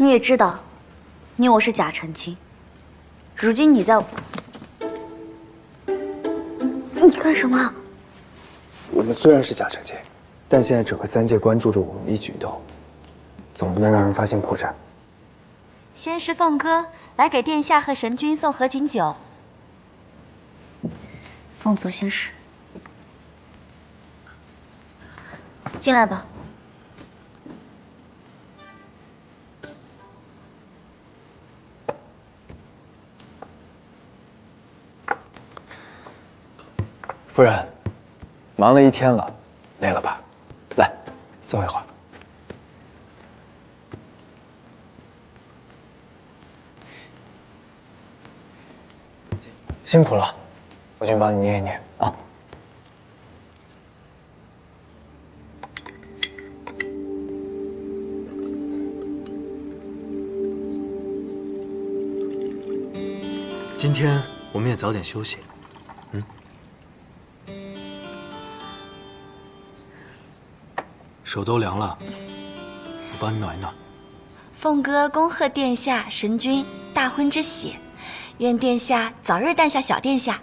你也知道，你我是假成亲。如今你在……你干什么？我们虽然是假成亲，但现在整个三界关注着我们的一举一动，总不能让人发现破绽。先是凤哥来给殿下和神君送合卺酒。凤族仙使，进来吧。夫人，忙了一天了，累了吧？来，坐一会儿。辛苦了，我去帮你捏一捏啊。今天我们也早点休息。手都凉了，我帮你暖一暖。凤哥恭贺殿下、神君大婚之喜，愿殿下早日诞下小殿下。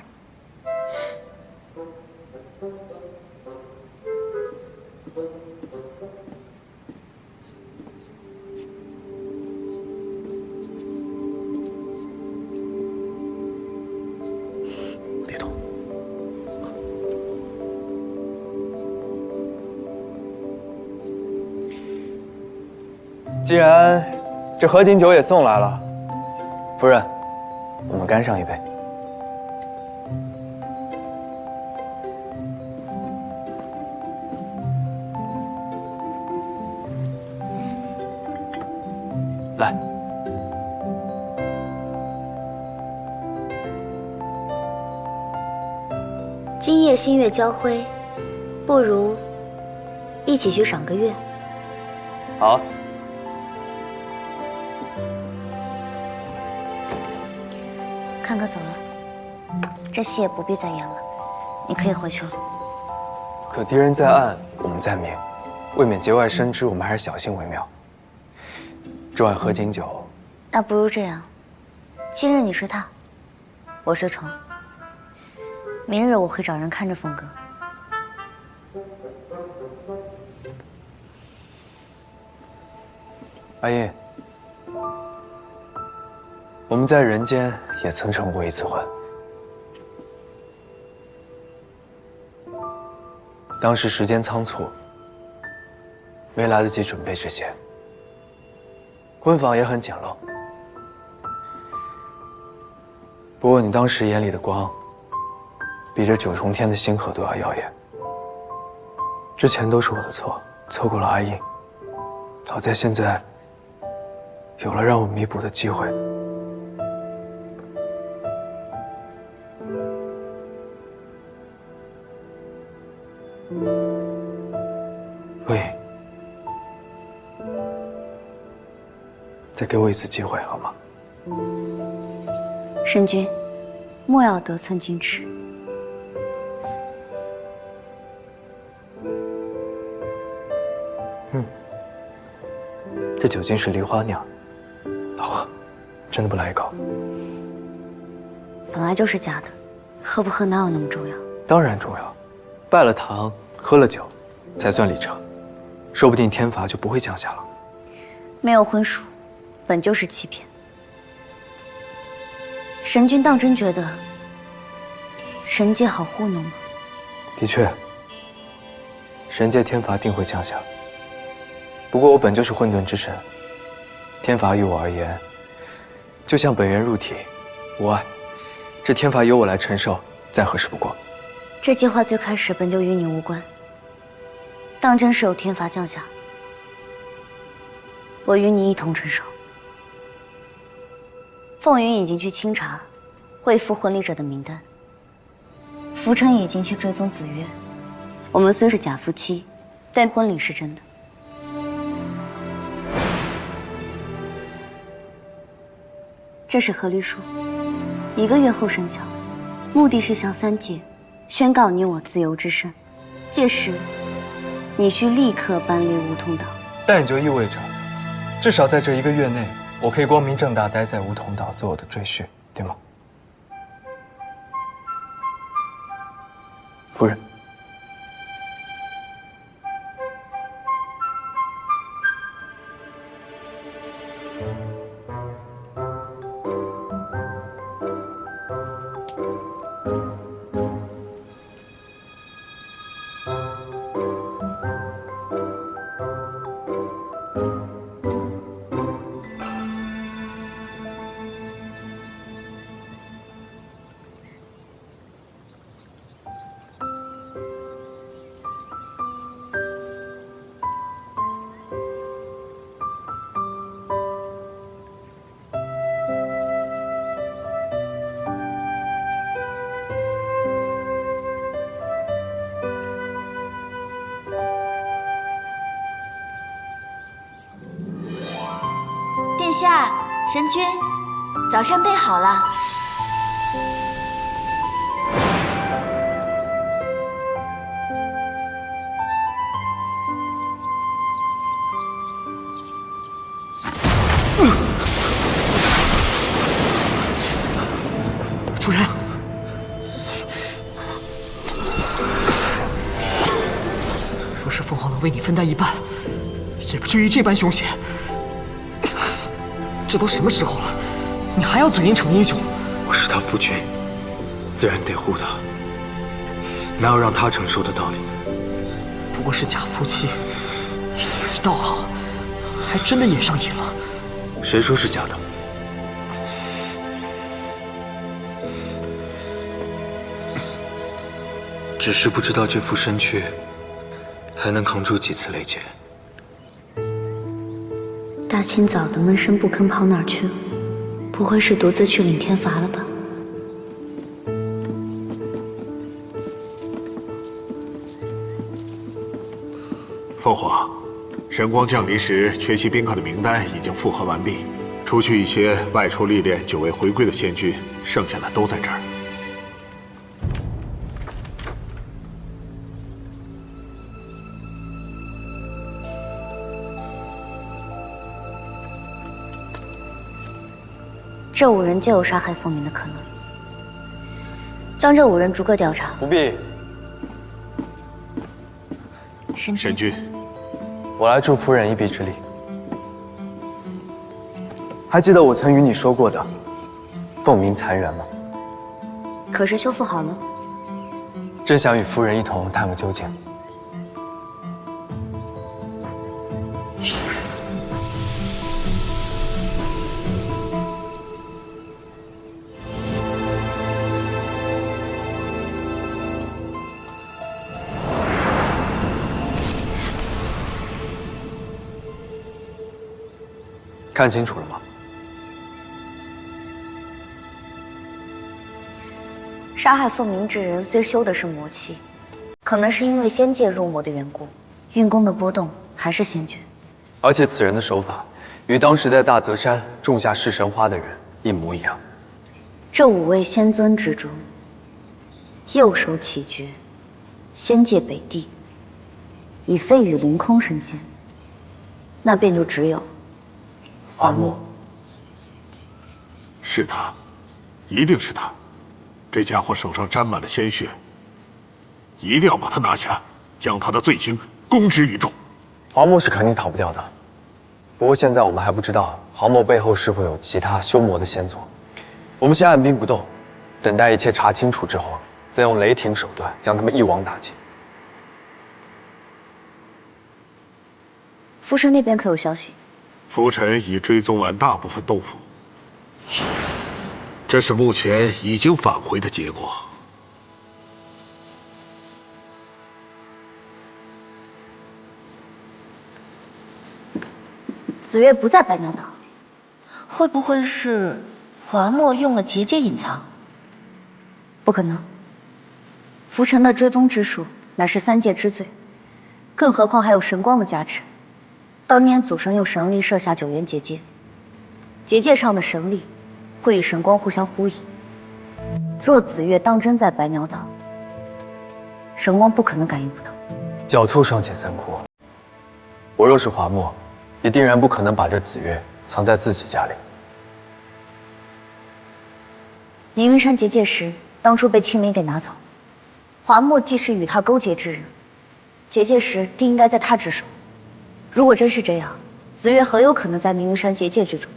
别动。既然这合卺酒也送来了，夫人，我们干上一杯。来，今夜星月交辉，不如一起去赏个月。好。看哥走了，这戏也不必再演了，你可以回去了。可敌人在暗，我们在明，未免节外生枝，我们还是小心为妙。这碗合卺酒，那不如这样，今日你睡榻，我睡床。明日我会找人看着凤哥。阿英，我们在人间也曾成过一次婚，当时时间仓促，没来得及准备这些，婚房也很简陋。不过你当时眼里的光，比这9重天的星河都要耀眼。之前都是我的错，错过了阿英，好在现在有了让我弥补的机会。陆颖，再给我一次机会好吗？神君，莫要得寸进尺。这酒精是梨花酿，好喝，真的不来一口？本来就是假的，喝不喝哪有那么重要？当然重要，拜了堂，喝了酒，才算礼成，说不定天罚就不会降下了。没有婚书，本就是欺骗。神君当真觉得神界好糊弄吗？的确，神界天罚定会降下。不过我本就是混沌之神，天罚于我而言，就像本源入体，无碍。这天罚由我来承受，再合适不过。这计划最开始本就与你无关，当真是有天罚降下，我与你一同承受。凤云已经去清查未赴婚礼者的名单，浮尘已经去追踪子月。我们虽是假夫妻，但婚礼是真的。这是和离书，1个月后生效，目的是向三界宣告你我自由之身。届时，你需立刻搬离梧桐岛。但也就意味着，至少在这1个月内，我可以光明正大待在梧桐岛做我的赘婿，对吗？夫人。殿下，神君，早膳备好了。主人，若是凤凰能为你分担一半，也不至于这般凶险。这都什么时候了，你还要嘴硬逞英雄？我是他夫君，自然得护他，哪有让他承受的道理？不过是假夫妻，一道好，还真的演上瘾了。谁说是假的？只是不知道这副身躯还能扛住几次雷劫。大清早的闷声不吭跑哪儿去了？不会是独自去领天罚了吧？凤凰，神光降临时缺席宾客的名单已经复核完毕，除去一些外出历练久未回归的仙君，剩下的都在这儿。这5人就有杀害凤鸣的可能，将这5人逐个调查。不必，神君，我来助夫人一臂之力。还记得我曾与你说过的凤鸣残垣吗？可是修复好了。正想与夫人一同探个究竟。看清楚了吗？杀害凤鸣之人虽修的是魔气，可能是因为仙界入魔的缘故，运功的波动还是先决。而且此人的手法与当时在大泽山种下噬神花的人一模一样。这5位仙尊之中，右手起诀，仙界北地，已非与凌空神仙，那便就只有华墨。是他，一定是他。这家伙手上沾满了鲜血，一定要把他拿下，将他的罪行公之于众。华墨是肯定逃不掉的，不过现在我们还不知道华墨背后是否有其他修魔的先祖。我们先按兵不动，等待一切查清楚之后，再用雷霆手段将他们一网打尽。福神那边可有消息？浮尘已追踪完大部分洞府，这是目前已经返回的结果。紫月不在白鸟岛，会不会是华墨用了结界隐藏？不可能，浮尘的追踪之术乃是3界之最，更何况还有神光的加持。当年祖神用神力设下9元结界，结界上的神力会与神光互相呼应。若紫月当真在白鸟岛，神光不可能感应不到。狡兔尚且3窟，我若是华墨，也定然不可能把这紫月藏在自己家里。宁云山结界时，当初被青灵给拿走，华墨既是与他勾结之人，结界时定应该在他之手。如果真是这样，紫月很有可能在宁云山结界之中。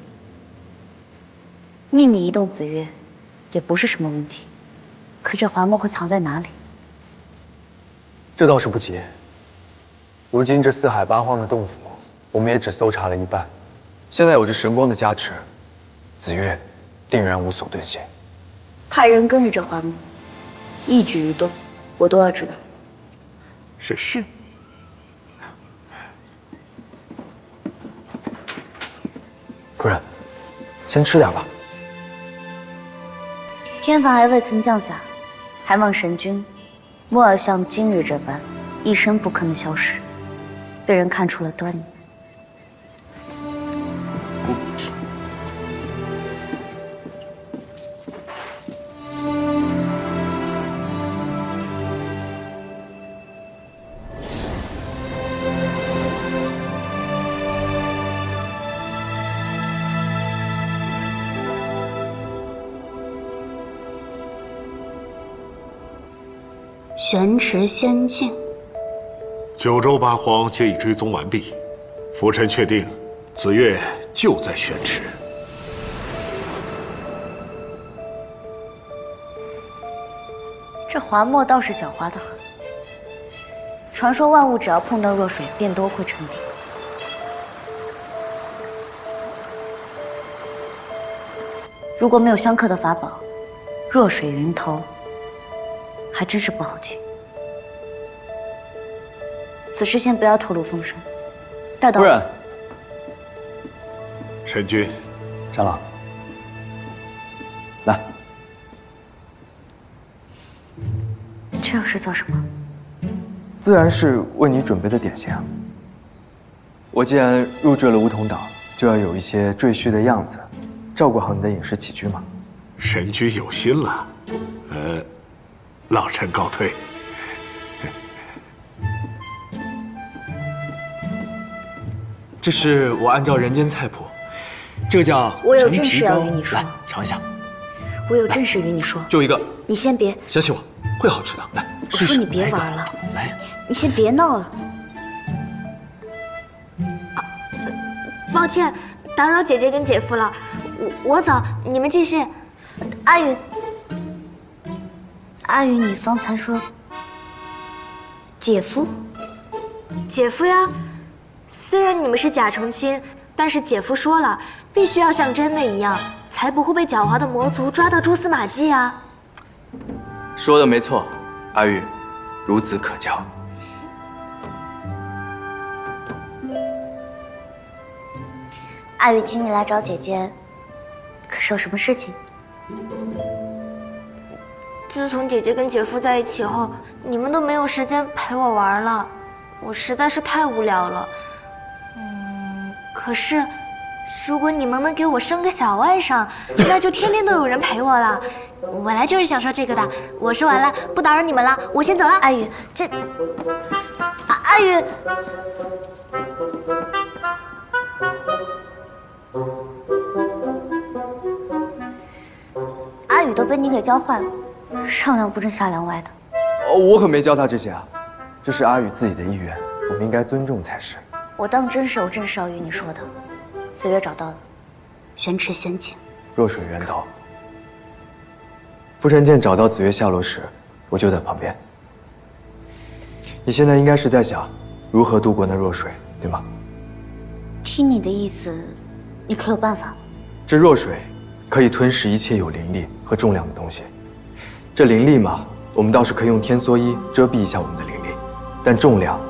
秘密移动紫月，也不是什么问题。可这华墨会藏在哪里？这倒是不急。如今这四海八荒的洞府，我们也只搜查了一半。现在有着神光的加持，紫月定然无所遁形。派人跟着这华墨，一举一动，我都要知道。是。夫人，先吃点吧。天罚还未曾降下，还望神君莫要像今日这般一声不吭的消失，被人看出了端倪。玄池仙境，九州八荒皆已追踪完毕，浮尘确定紫月就在玄池。这华墨倒是狡猾得很。传说万物只要碰到弱水，便都会沉底。如果没有相克的法宝，弱水云头还真是不好进。此事先不要透露风声，待到夫人，神君，长老，来。这又是做什么？自然是为你准备的点心啊。我既然入赘了梧桐岛，就要有一些赘婿的样子，照顾好你的饮食起居嘛。神君有心了，老臣告退。这是我按照人间菜谱，这叫我有陈皮正事要糕与你说来尝一下，我有正事与你说。就一个，你先别，相信我，会好吃的。来，试试。我说你别来一个玩了，来，你先别闹了。抱歉，打扰姐姐跟姐夫了，我走，你们继续。阿宇，阿宇，你方才说姐夫？姐夫呀，虽然你们是假成亲，但是姐夫说了，必须要像真的一样，才不会被狡猾的魔族抓到蛛丝马迹啊。说的没错，阿玉，孺子可教。阿宇今日来找姐姐，可是有什么事情？自从姐姐跟姐夫在一起后，你们都没有时间陪我玩了，我实在是太无聊了。可是，如果你们能给我生个小外甥，那就天天都有人陪我了。我来就是想说这个的。我说完了，不打扰你们了，我先走了。阿宇，阿宇，阿宇都被你给教坏了，上梁不正下梁歪的。我可没教他这些啊，这是阿宇自己的意愿，我们应该尊重才是。我当真是有正事要与你说的。紫月找到了，玄池仙境，弱水源头。傅晨剑找到紫月下落时，我就在旁边。你现在应该是在想如何渡过那弱水，对吗？听你的意思，你可有办法？这弱水可以吞噬一切有灵力和重量的东西。这灵力嘛，我们倒是可以用天梭衣遮蔽一下我们的灵力，但重量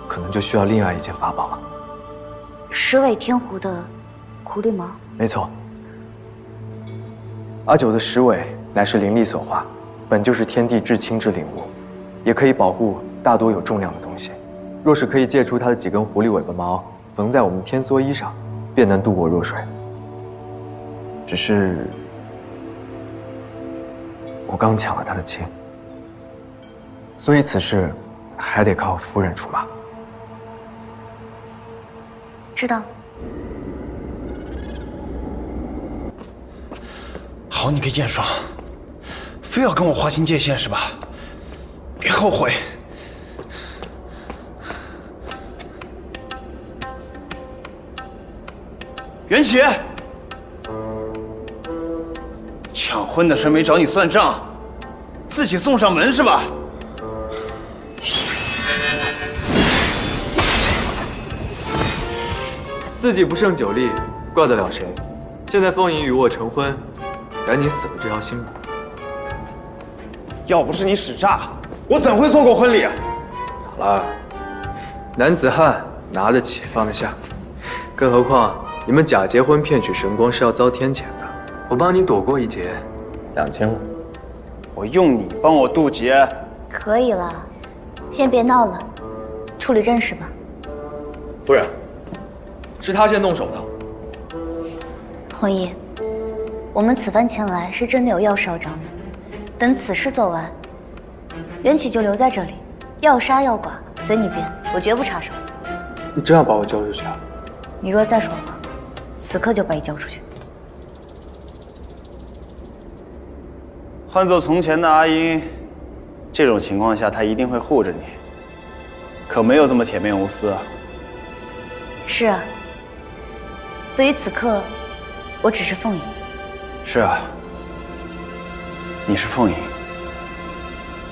可能就需要另外一件法宝了。十尾天狐的狐狸毛？没错。阿九的十尾乃是灵力所化，本就是天地至轻之灵物，也可以保护大多有重量的东西。若是可以借出它的几根狐狸尾巴毛，缝在我们天梭衣上，便能渡过弱水。只是我刚抢了他的亲，所以此事还得靠夫人出马。知道了。好你个燕爽，非要跟我划清界限是吧？别后悔。袁启，抢婚的事没找你算账，自己送上门是吧？自己不胜酒力，怪得了谁？现在凤吟与我成婚，赶紧死了这条心吧。要不是你使诈，我怎会做过婚礼啊？好了，男子汉拿得起放得下，更何况你们假结婚骗取神光是要遭天谴的。我帮你躲过一劫，2000了。我用你帮我渡劫？可以了，先别闹了，处理正事吧。夫人，是他先动手的。弘毅，我们此番前来是真的有要事要找你。等此事做完，袁启就留在这里，要杀要剐随你便，我绝不插手。你真要把我交出去啊？你若再说话，此刻就把你交出去。换做从前的阿英，这种情况下她一定会护着你，可没有这么铁面无私啊。是啊，所以此刻我只是凤仪。是啊，你是凤仪，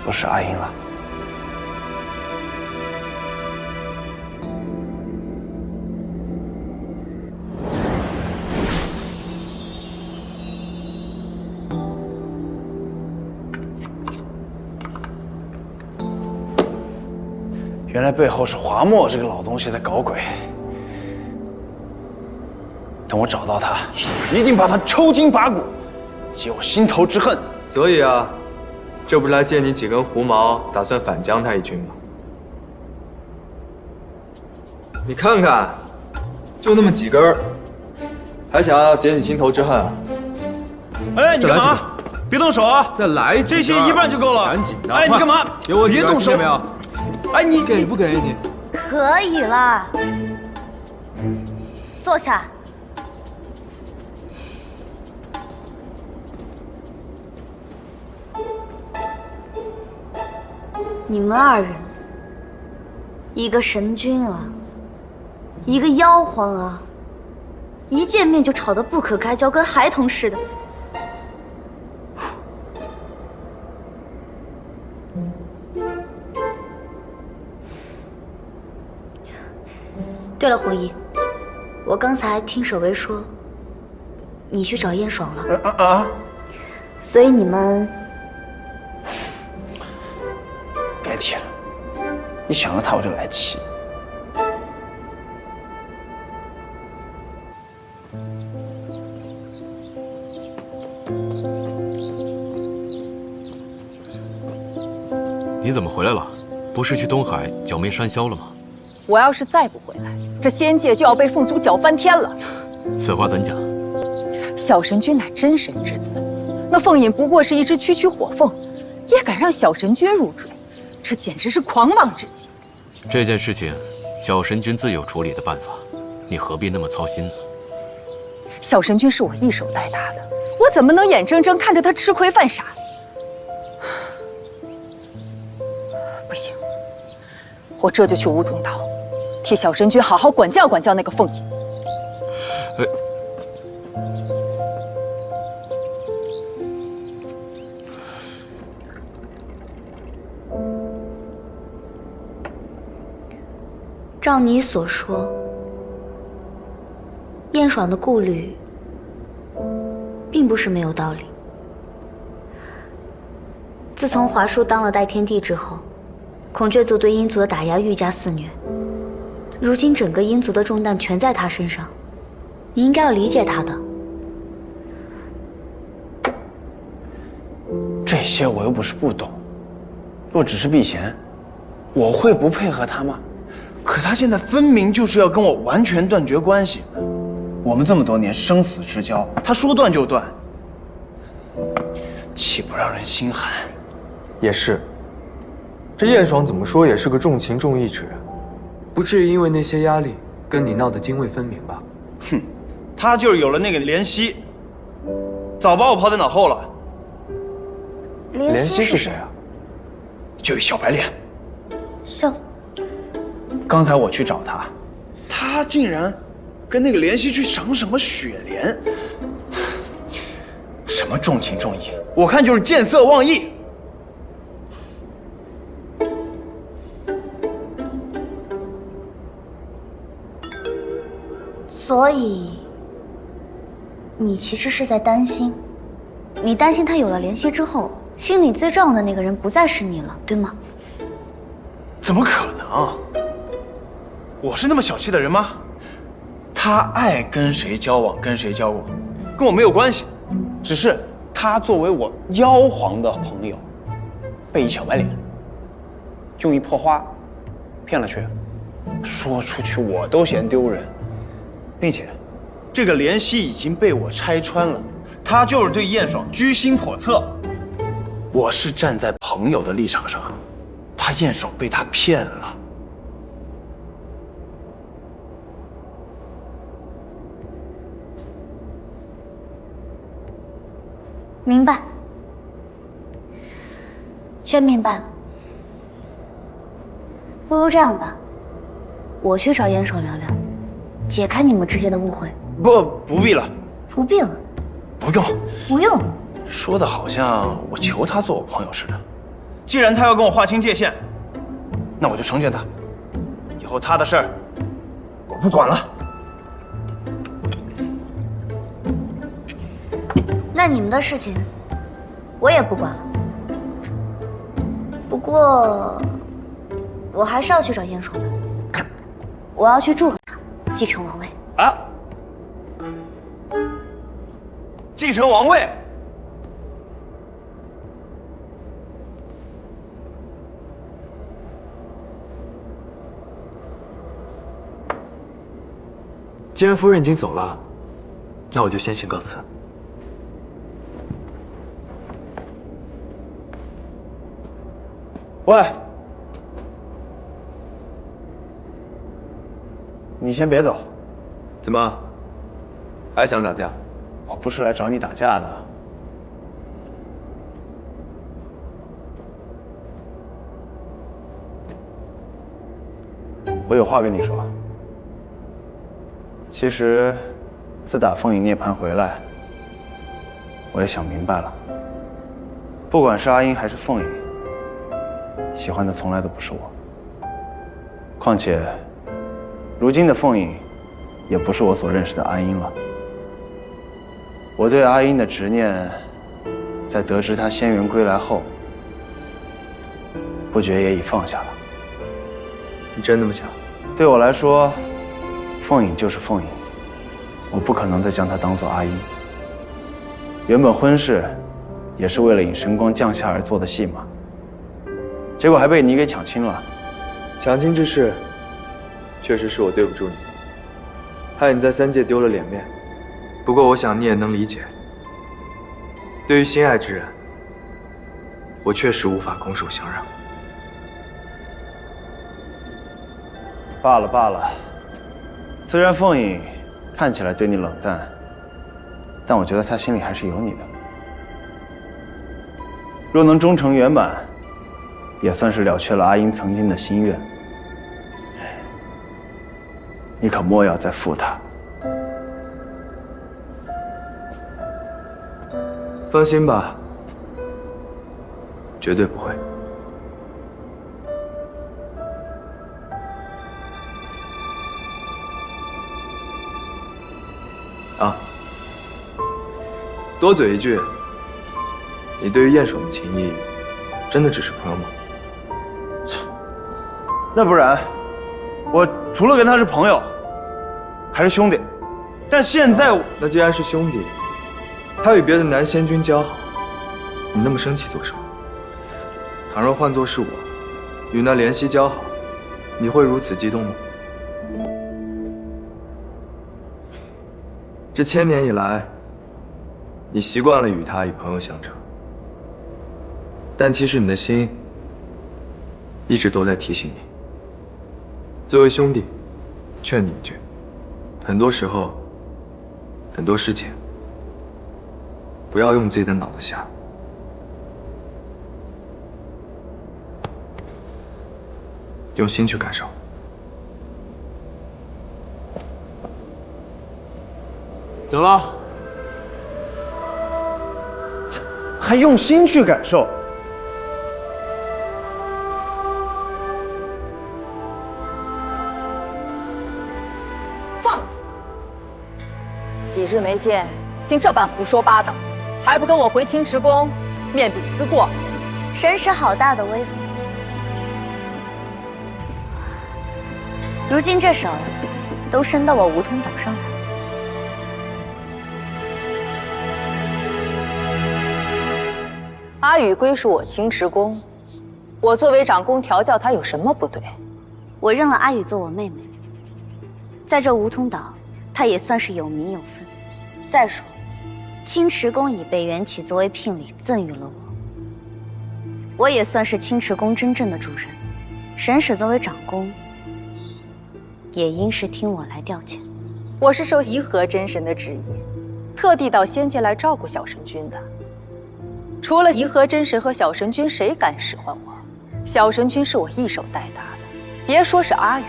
不是阿英了。原来背后是华墨这个老东西在搞鬼。等我找到他，一定把他抽筋拔骨，解我心头之恨。所以啊，这不是来借你几根胡毛，打算反将他一军吗？你看看，就那么几根儿，还想要解你心头之恨啊？哎，你干嘛？别动手啊！再来几根，这些一半就够了。赶紧的！哎，你干嘛？给我几根，别动手！听见没有？哎，你给不给你？可以了，坐下。你们二人，一个神君啊，一个妖皇啊，一见面就吵得不可开交，跟孩童似的。对了，弘毅，我刚才听守卫说，你去找燕爽了。所以你们别提了，一想到他我就来气。你怎么回来了？不是去东海剿灭山魈了吗？我要是再不回来，这仙界就要被凤族搅翻天了。此话怎讲？小神君乃真神之子，那凤隐不过是一只区区火凤，也敢让小神君入赘，这简直是狂妄之极。这件事情，小神君自有处理的办法，你何必那么操心呢？小神君是我一手带大的，我怎么能眼睁睁看着他吃亏犯傻？不行，我这就去梧桐岛，替小神君好好管教管教那个凤隐。照你所说，燕爽的顾虑并不是没有道理。自从华叔当了代天帝之后，孔雀族对鹰族的打压愈加肆虐，如今整个鹰族的重担全在他身上，你应该要理解他的。这些我又不是不懂，若只是避嫌，我会不配合他吗？可他现在分明就是要跟我完全断绝关系，我们这么多年生死之交，他说断就断，岂不让人心寒？也是，这燕爽怎么说也是个重情重义之人，不至于因为那些压力跟你闹得泾渭分明吧？哼，他就是有了那个怜惜，早把我抛在脑后了。怜惜是谁啊？就是小白脸。小，刚才我去找他，他竟然跟那个怜惜去赏什么雪莲，什么重情重义，我看就是见色忘义。所以，你其实是在担心，你担心他有了怜惜之后，心里最重要的那个人不再是你了，对吗？怎么可能？我是那么小气的人吗？他爱跟谁交往跟谁交往，跟我没有关系，只是他作为我妖皇的朋友，被一小白脸用一破花骗了去，说出去我都嫌丢人。并且，这个怜惜已经被我拆穿了，他就是对燕爽居心叵测。我是站在朋友的立场上，怕燕爽被他骗了。明白，全明白了。不如这样吧，我去找燕爽聊聊，解开你们之间的误会。不必了。不必了。不用。不用。说的好像我求他做我朋友似的。既然他要跟我划清界限，那我就成全他。以后他的事儿，我不管了。那你们的事情，我也不管了。不过，我还是要去找燕爽的。我要去祝贺他继承王位。啊！继承王位？既然夫人已经走了，那我就先行告辞。喂，你先别走。怎么，还想打架？我不是来找你打架的。我有话跟你说。其实，自打凤影涅槃回来，我也想明白了。不管是阿英还是凤影，喜欢的从来都不是我。况且，如今的凤影，也不是我所认识的阿英了。我对阿英的执念，在得知她仙缘归来后，不觉也已放下了。你真那么想？对我来说，凤影就是凤影，我不可能再将她当做阿英。原本婚事，也是为了引神光降下而做的戏码，结果还被你给抢亲了。抢亲之事，确实是我对不住你，害你在三界丢了脸面。不过我想你也能理解，对于心爱之人，我确实无法拱手相让。罢了罢了，虽然凤影看起来对你冷淡，但我觉得她心里还是有你的。若能终成圆满，也算是了却了阿英曾经的心愿。你可莫要再负她。放心吧，绝对不会。啊，多嘴一句，你对于燕爽的情谊，真的只是朋友吗？那不然，我除了跟他是朋友，还是兄弟。但现在，那既然是兄弟，他与别的男仙君交好，你那么生气做什么？倘若换作是我，与那怜惜交好，你会如此激动吗？这千年以来，你习惯了与他以朋友相称，但其实你的心一直都在提醒你，作为兄弟，劝你一句，很多时候，很多事情，不要用自己的脑子想。用心去感受。走了，还用心去感受。放肆！几日没见，竟这般胡说八道，还不跟我回青池宫面壁思过？神使好大的威风！如今这手都伸到我梧桐岛上来。阿宇归属我青池宫，我作为长宫调教他有什么不对？我认了阿宇做我妹妹，在这梧桐岛，她也算是有名有分。再说，青池宫以北缘起作为聘礼赠予了我，我也算是青池宫真正的主人。神使作为长宫，也应是听我来调遣。我是受颐和真神的旨意，特地到仙界来照顾小神君的。除了颐和真神和小神君，谁敢使唤我？小神君是我一手带大的，别说是阿宇，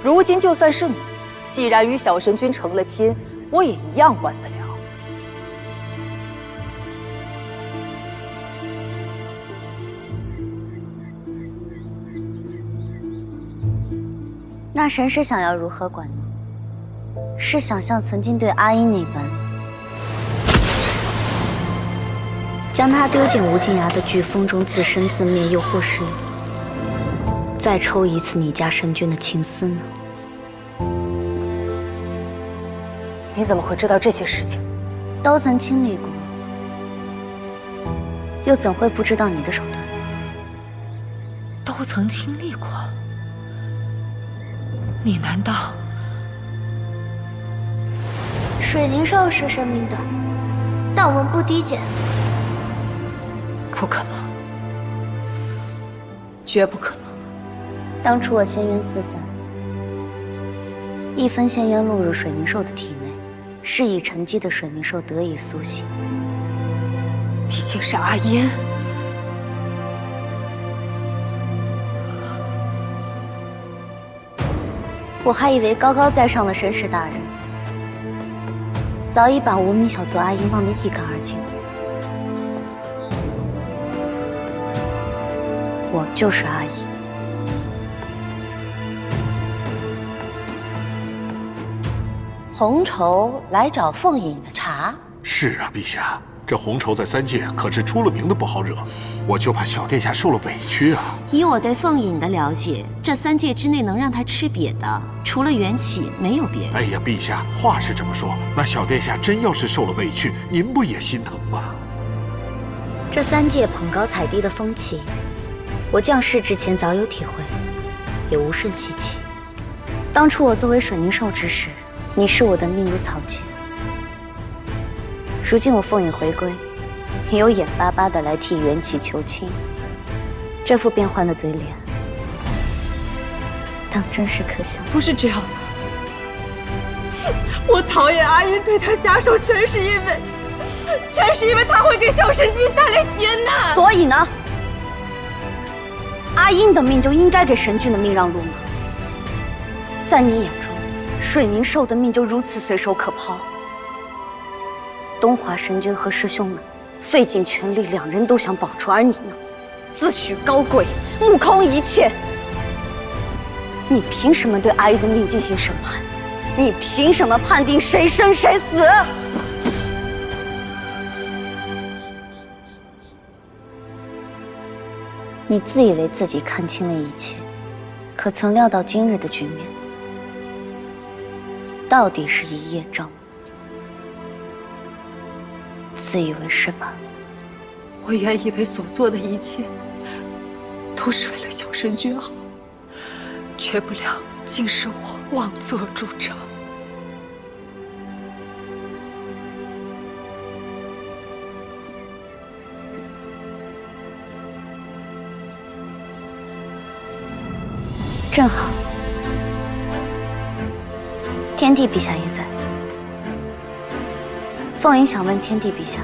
如今就算是你，既然与小神君成了亲，我也一样管得了。那神使想要如何管呢？是想像曾经对阿英那般，将他丢进无尽崖的飓风中自生自灭，又或是再抽一次你家神君的情丝呢？你怎么会知道这些事情？都曾经历过，又怎会不知道你的手段？都曾经历过，你难道？水灵兽是生命短，但文不低贱。不可能，绝不可能。当初我仙渊四散，一分仙渊落入水灵兽的体内，是以沉积的水灵兽得以苏醒。你竟是阿烟！我还以为高高在上的神使大人，早已把无名小卒阿英忘得一干二净。我就是阿英。红绸来找凤隐的茶。是啊，陛下，这红绸在三界可是出了名的不好惹，我就怕小殿下受了委屈啊。以我对凤隐的了解，这3界之内能让他吃瘪的，除了缘起，没有别人。哎呀，陛下，话是这么说，那小殿下真要是受了委屈，您不也心疼吗？这3界捧高踩低的风气，我降世之前早有体会，也无甚稀奇。当初我作为水灵兽之时，你视我的命如草芥。如今我凤隐回归，你又眼巴巴的来替缘起求亲，这副变幻的嘴脸，当真是可笑。不是这样的，我讨厌阿英对他下手，全是因为他会给小神君带来劫难。所以呢，阿英的命就应该给神君的命让路吗？在你眼中，水灵兽的命就如此随手可抛？东华神君和师兄们费尽全力，两人都想保住，而你呢，自诩高贵，目空一切。你凭什么对阿姨的命进行审判？你凭什么判定谁生谁死？你自以为自己看清了一切，可曾料到今日的局面，到底是一叶障目？自以为是吧？我原以为所做的一切都是为了小神君好，却不料竟是我妄作主张。正好，天帝陛下也在。凤吟想问天帝陛下，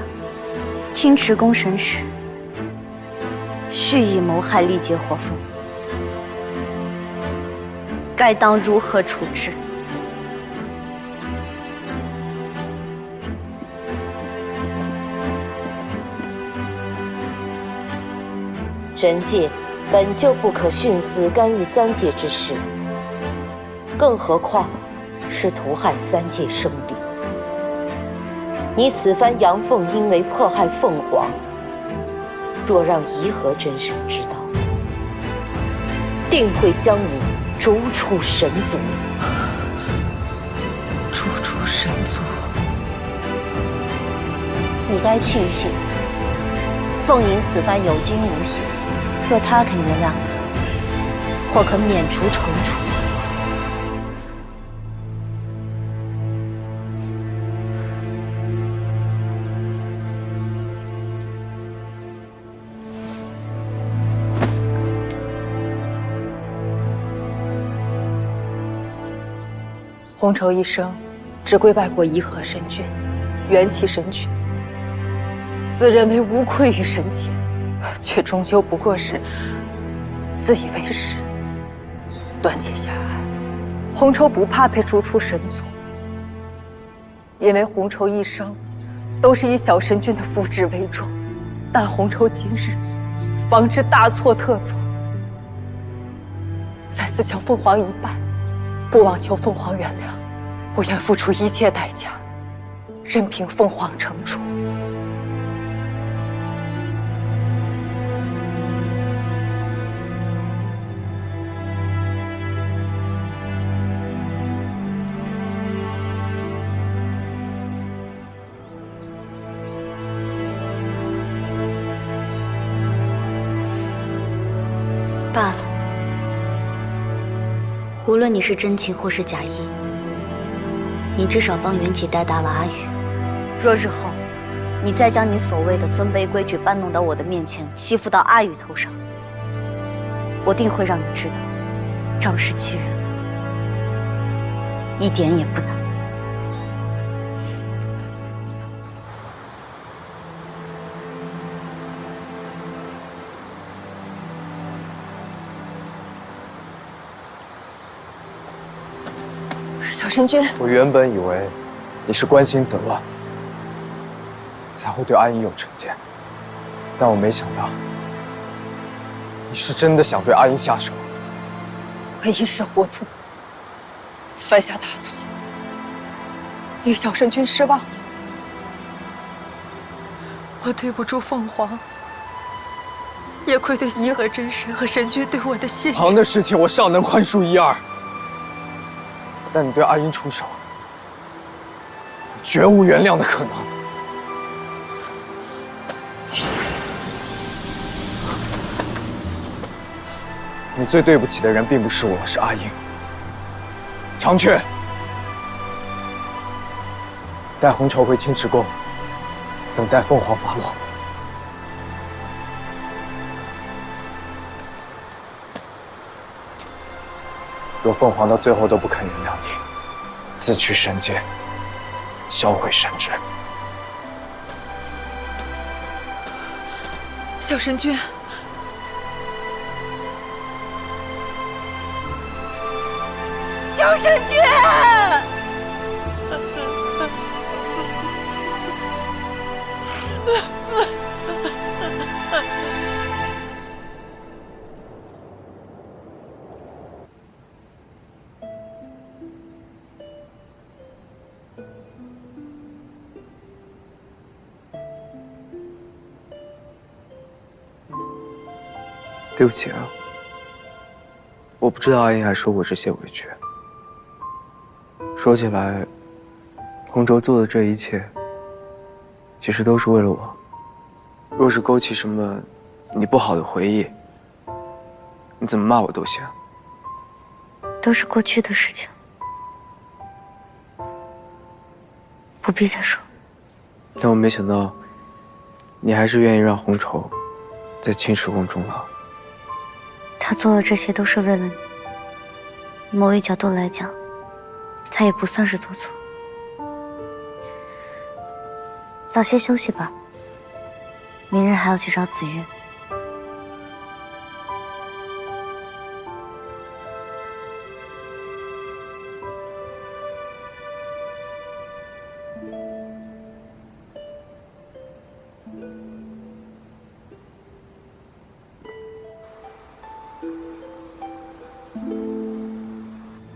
青池宫神使蓄意谋害历劫火凤，该当如何处置？神界本就不可徇私干预三界之事，更何况是屠害三界生灵。你此番阳凤因为迫害凤凰，若让颐和真神知道，定会将你逐出神族。逐出神族，你该庆幸，凤吟此番有惊无险。若他肯原谅你，或可免除惩处。红绸一生只跪拜过颐和神君、元气神君，自认为无愧于神界，却终究不过是自以为是、断切狭隘。红绸不怕被逐出神族，因为红绸一生都是以小神君的福祉为重。但红绸今日方知大错特错，再次向凤凰一拜，不妄求凤凰原谅，我愿付出一切代价，任凭凤凰惩处。罢了，无论你是真情或是假意，你至少帮元启带大了阿宇。若日后你再将你所谓的尊卑规矩搬弄到我的面前，欺负到阿宇头上，我定会让你知道，仗势欺人一点也不难。小神君，我原本以为你是关心则乱，才会对阿英有成见，但我没想到你是真的想对阿英下手。我一时糊涂，犯下大错，令小神君失望了。我对不住凤凰，也愧对颐和真神和神君对我的信任。唐的事情我尚能宽恕一二，但你对阿英出手，绝无原谅的可能。你最对不起的人并不是我，是阿英。长雀，带红绸回青池宫，等待凤凰发落。若凤凰到最后都不肯原谅你，自去神界，销毁神职。小神君，小神君！对不起啊，我不知道阿英还受过这些委屈。说起来，红绸做的这一切，其实都是为了我。若是勾起什么你不好的回忆，你怎么骂我都行。都是过去的事情，不必再说。但我没想到，你还是愿意让红绸在青池宫终老。他做的这些都是为了你。某一角度来讲，他也不算是做错。早些休息吧，明日还要去找紫月。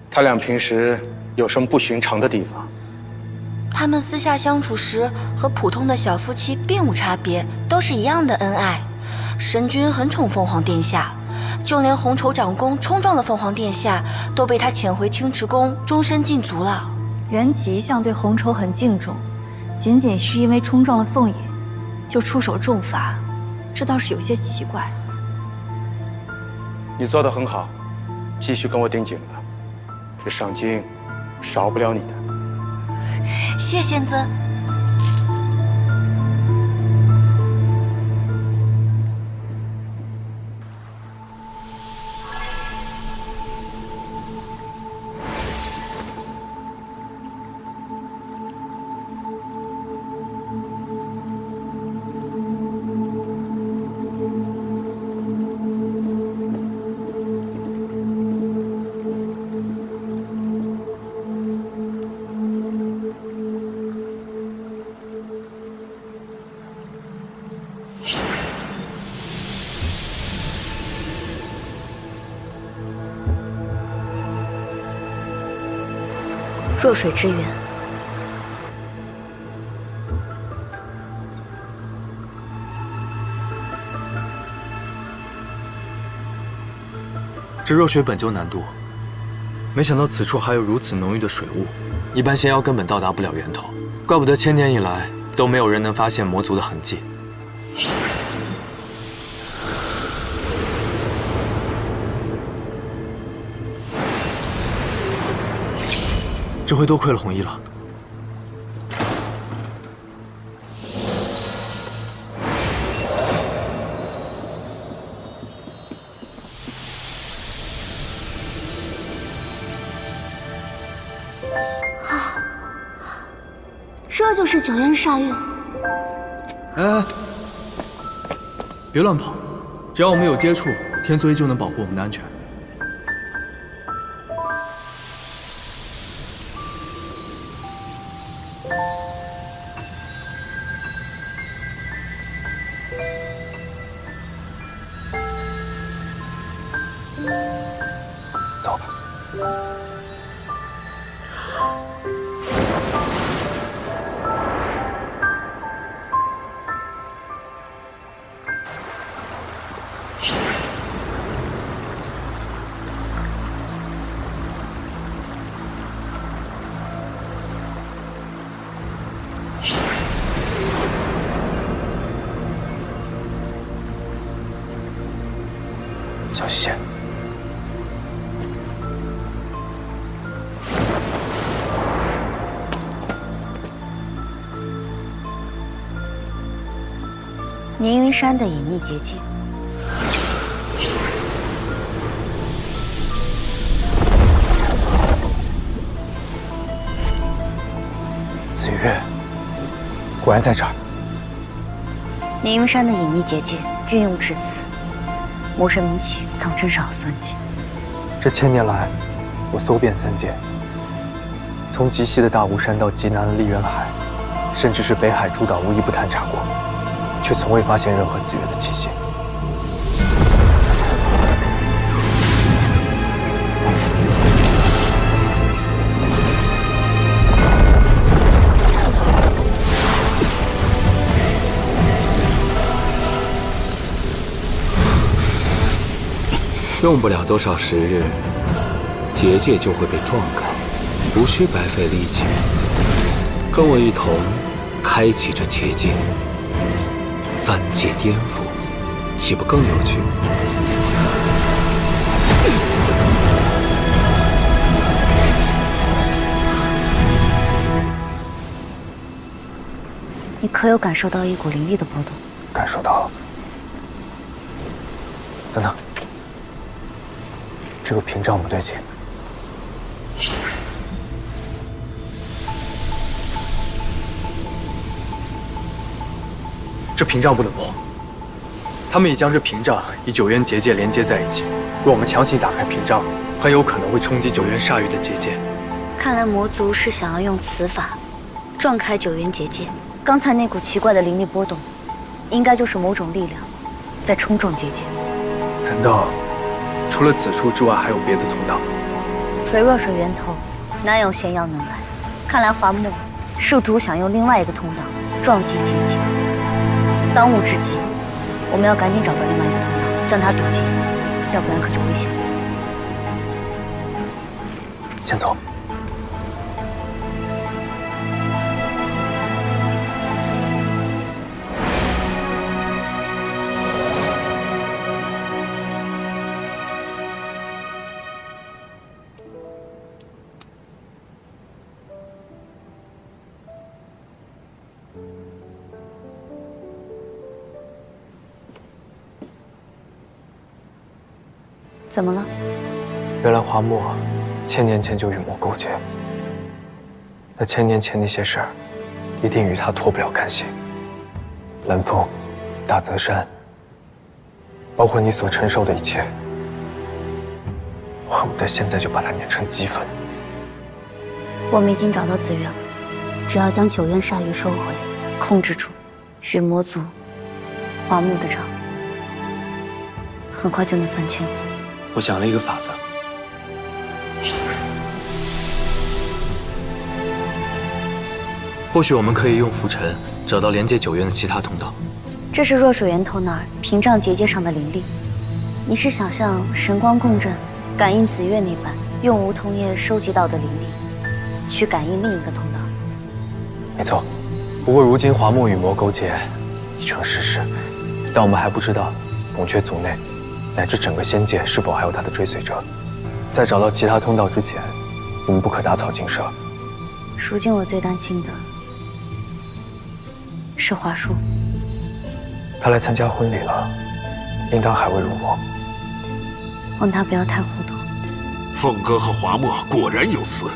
他俩平时有什么不寻常的地方？他们私下相处时和普通的小夫妻并无差别，都是一样的恩爱。神君很宠凤凰殿下，就连红绸长公冲撞了凤凰殿下，都被他遣回青池宫，终身禁足了。袁启一向对红绸很敬重，仅仅是因为冲撞了凤野，就出手重罚，这倒是有些奇怪。你做得很好，继续跟我盯紧了。这赏金少不了你的。谢仙尊。弱水之源。这弱水本就难渡，没想到此处还有如此浓郁的水雾，一般仙妖根本到达不了源头，怪不得千年以来都没有人能发现魔族的痕迹。这回多亏了红衣了。这就是九渊煞域。哎，别乱跑！只要我们有接触，天梭衣就能保护我们的安全。走吧。小西仙，宁云山的隐匿结界。紫月，果然在这儿。宁云山的隐匿结界运用至此，魔神明启当真是好算计。这千年来，我搜遍三界，从极西的大雾山到极南的丽渊海，甚至是北海诸岛，无一不探查过，却从未发现任何紫月的气息。用不了多少时日，结界就会被撞开，无需白费力气。跟我一同开启这结界，三界颠覆，岂不更有趣？你可有感受到一股灵力的波动？感受到了。等等。这个屏障不对劲，这屏障不能破。他们已将这屏障与九渊结界连接在一起，若我们强行打开屏障，很有可能会冲击九渊煞域的结界。看来魔族是想要用此法撞开九渊结界。刚才那股奇怪的灵力波动，应该就是某种力量在冲撞结界。难道除了此处之外还有别的通道？此弱水源头，难有仙药能来。看来华墨试图想用另外一个通道撞击结界。当务之急，我们要赶紧找到另外一个通道，将它堵截，要不然可就危险了。先走。怎么了？原来华墨1000年前就与魔勾结，那1000年前那些事儿，一定与他脱不了干系。蓝风、大泽山，包括你所承受的一切，我恨不得现在就把他碾成齑粉。我们已经找到资源了，只要将九渊煞域收回，控制住与魔族、华木的账，很快就能算清了。我想了一个法子，或许我们可以用浮尘找到连接九渊的其他通道。这是弱水源头那儿屏障结界上的灵力，你是想像神光共振、感应紫月那般，用梧桐叶收集到的灵力，去感应另一个通道？没错，不过如今华墨与魔勾结已成事实，但我们还不知道董雀族内乃至整个仙界是否还有他的追随者。在找到其他通道之前，我们不可打草惊蛇。如今我最担心的是华叔，他来参加婚礼了，应当还未入魔。望他不要太糊涂。凤哥和华墨果然有私。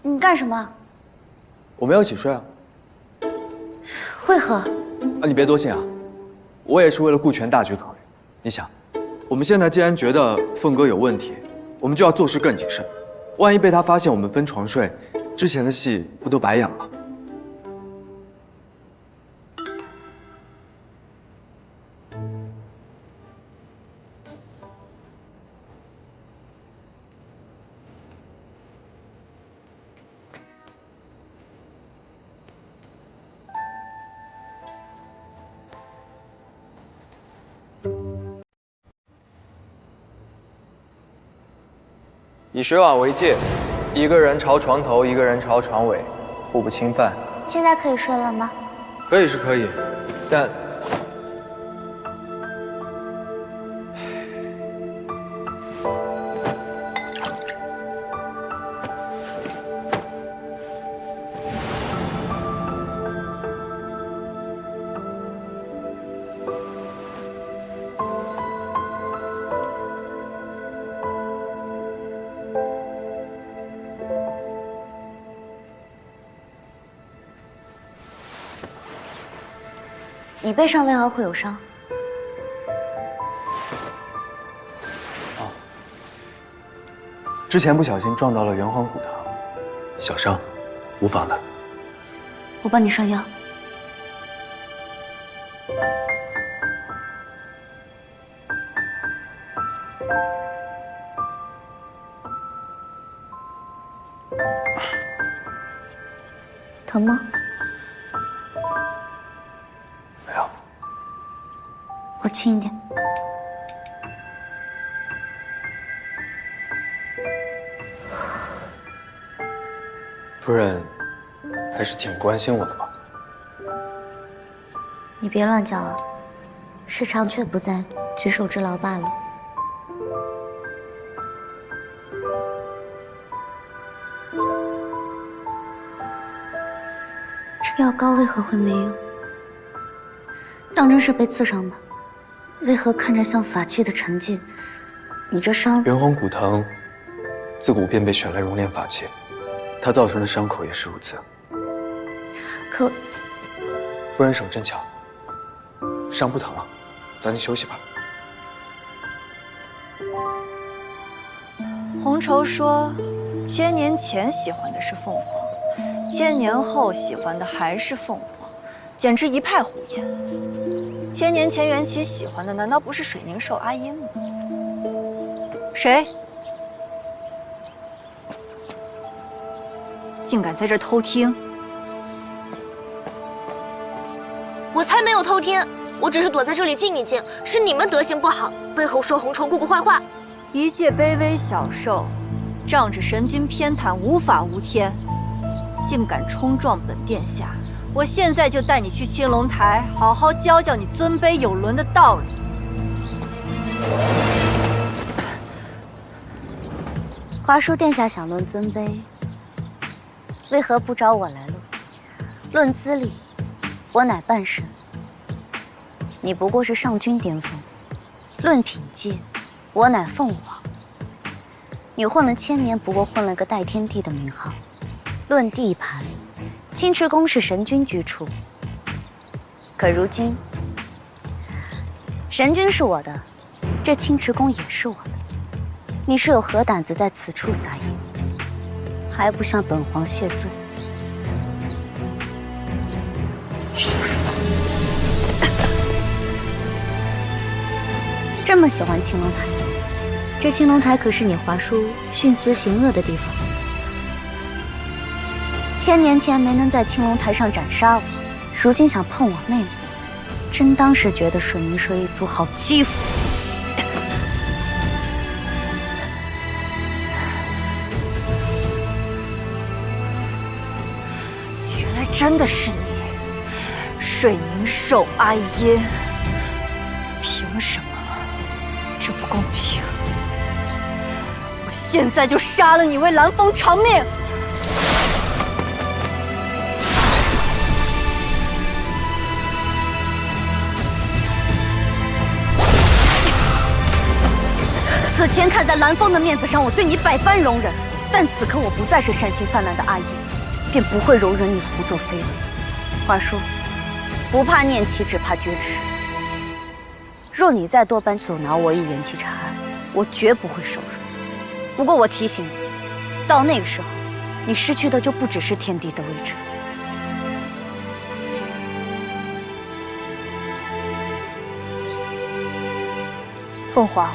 你干什么？我们要一起睡啊。为何？啊，你别多心啊，我也是为了顾全大局考虑。你想，我们现在既然觉得凤哥有问题，我们就要做事更谨慎。万一被他发现我们分床睡，之前的戏不都白演了？以10瓦为界，一个人朝床头，一个人朝床尾，互不侵犯。现在可以睡了吗？可以是可以，但你背上为何会有伤？之前不小心撞到了元皇骨堂，小伤，无妨的。我帮你上药。疼吗？没有。我轻一点。夫人还是挺关心我的嘛。你别乱叫啊，是长雀不在，举手之劳罢了。药膏为何会没有？当真是被刺伤吗？为何看着像法器的沉静？你这伤……元皇骨藤自古便被选来熔炼法器，它造成的伤口也是如此。可夫人手真巧，伤不疼了，早点休息吧。红绸说，1000年前喜欢的是凤凰，1000年后喜欢的还是凤凰，简直一派胡言。1000年前袁启喜欢的难道不是水凝兽阿音吗？谁？竟敢在这偷听！我才没有偷听，我只是躲在这里静一静。是你们德行不好，背后说红绸姑姑坏话。一介卑微小兽，仗着神君偏袒，无法无天，竟敢冲撞本殿下！我现在就带你去青龙台，好好教教你尊卑有伦的道理。华叔殿下想论尊卑，为何不找我来论？论资历，我乃半神，你不过是上军巅峰；论品阶，我乃凤凰，你混了1000年，不过混了个代天帝的名号。论地盘，青池宫是神君居处，可如今神君是我的，这青池宫也是我的。你是有何胆子在此处撒野？还不向本皇谢罪？这么喜欢青龙台，这青龙台可是你华叔徇私行恶的地方。1000年前没能在青龙台上斩杀我，如今想碰我妹妹，真当是觉得水凝社一族好欺负。原来真的是你，水凝兽阿音！凭什么？这不公平！我现在就杀了你，为蓝风偿命！此前看在蓝风的面子上，我对你百般容忍，但此刻我不再是善心泛滥的阿音，便不会容忍你胡作非为。华叔，不怕念起，只怕绝齿。若你再多般阻挠我与元气查案，我绝不会手软。不过我提醒你，到那个时候，你失去的就不只是天帝的位置。凤凰，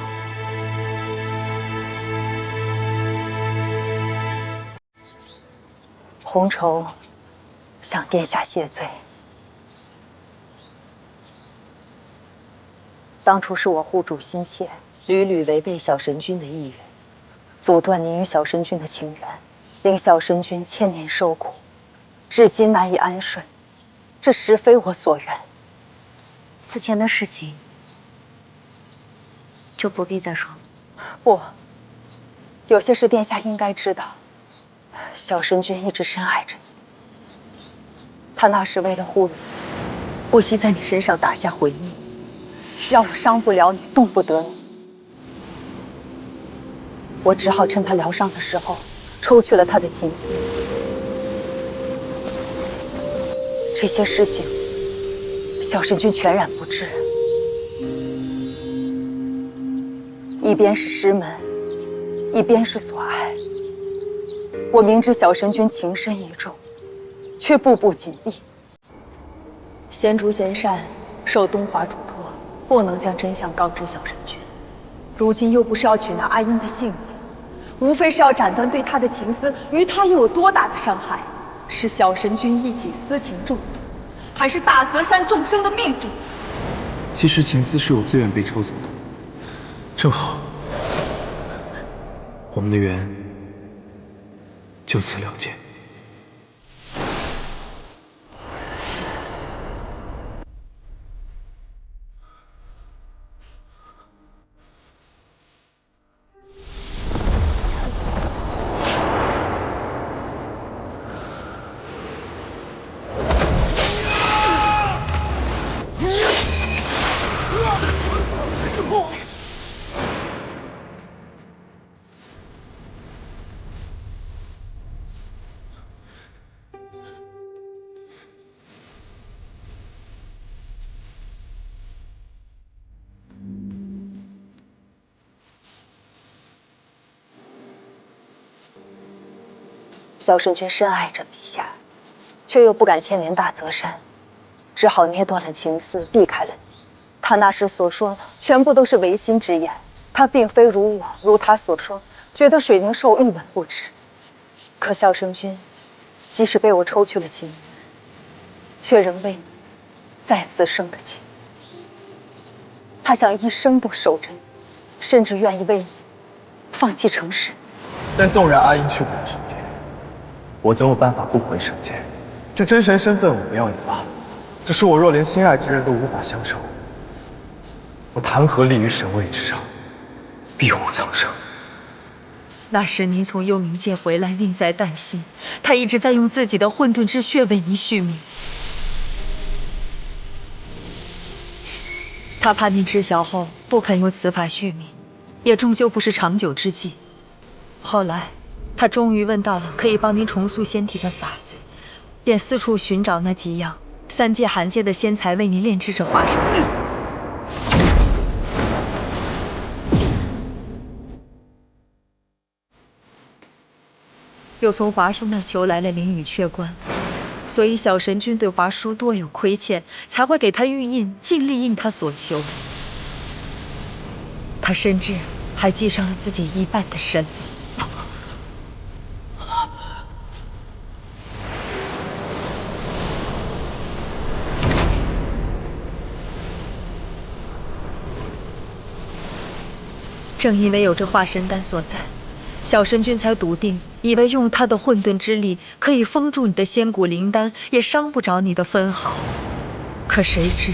红绸向殿下谢罪。当初是我护主心切，屡屡违背小神君的意愿，阻断您与小神君的情缘，令小神君1000年受苦，至今难以安睡。这实非我所愿。此前的事情就不必再说了。不，有些事殿下应该知道。小神君一直深爱着你，他那时为了护你，不惜在你身上打下回忆，让我伤不了你，动不得你。我只好趁他疗伤的时候，抽去了他的情丝。这些事情，小神君全然不知。一边是师门，一边是所爱。我明知小神君情深意重，却步步紧逼。贤竹贤善受东华嘱托，不能将真相告知小神君。如今又不是要取那阿音的性命，无非是要斩断对他的情丝，于他又有多大的伤害？是小神君一己私情重，还是大泽山众生的命重？其实情丝是我自愿被抽走的，正好，我们的缘就此了结。小圣君深爱着陛下，却又不敢牵连大泽山，只好捏断了情丝，避开了你。他那时所说的全部都是违心之言，他并非如他所说，觉得水灵兽一文不值。可小圣君，即使被我抽去了情丝，却仍为你再次生了情。他想一生都守着你，甚至愿意为你放弃成神。但纵然阿英去不了神界，我总有办法不回神界。这真神身份我不要也罢，只是我若连心爱之人都无法相守，我谈何立于神位之上，必无苍生。那时你从幽冥界回来，命在旦夕，他一直在用自己的混沌之血为你续命。他怕你知晓后不肯用此法续命，也终究不是长久之计。后来，他终于问到了可以帮您重塑仙体的法子，便四处寻找那几样三界罕见的仙材，为您炼制着华山。又从华叔那求来了灵雨雀冠，所以小神君对华叔多有亏欠，才会给他玉印，尽力应他所求。他甚至还寄上了自己一半的神力。正因为有这化神丹所在，小神君才笃定，以为用他的混沌之力可以封住你的仙骨灵丹，也伤不着你的分毫。可谁知，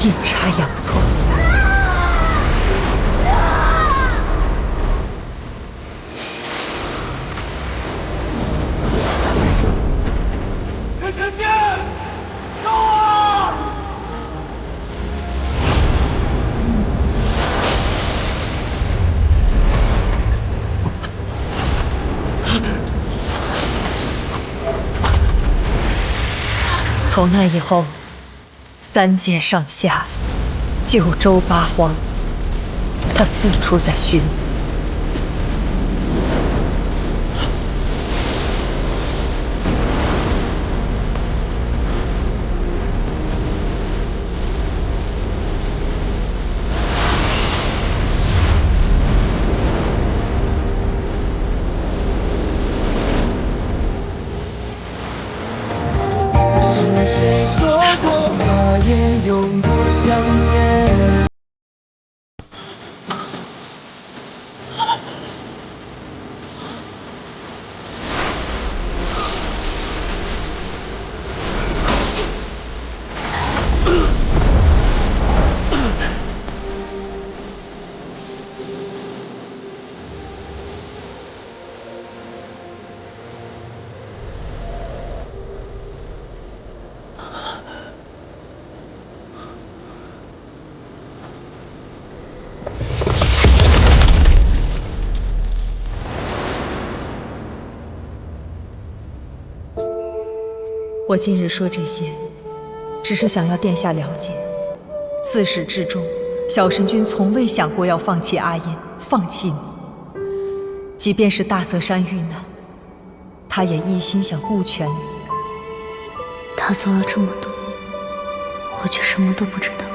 阴差阳错。天神剑，救我！从那以后，三界上下、九州八荒，他四处在寻你。永不相见。我今日说这些，只是想要殿下了解，自始至终，小神君从未想过要放弃阿音，放弃你。即便是大泽山遇难，他也一心想顾全你。他做了这么多，我却什么都不知道。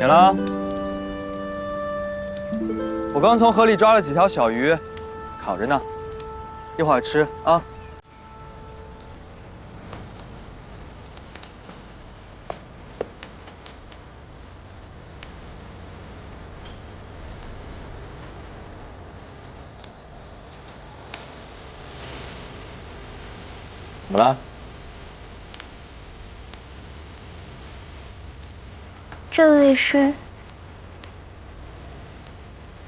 点了啊！我刚从河里抓了几条小鱼，烤着呢，一会儿吃啊。怎么了？这里是？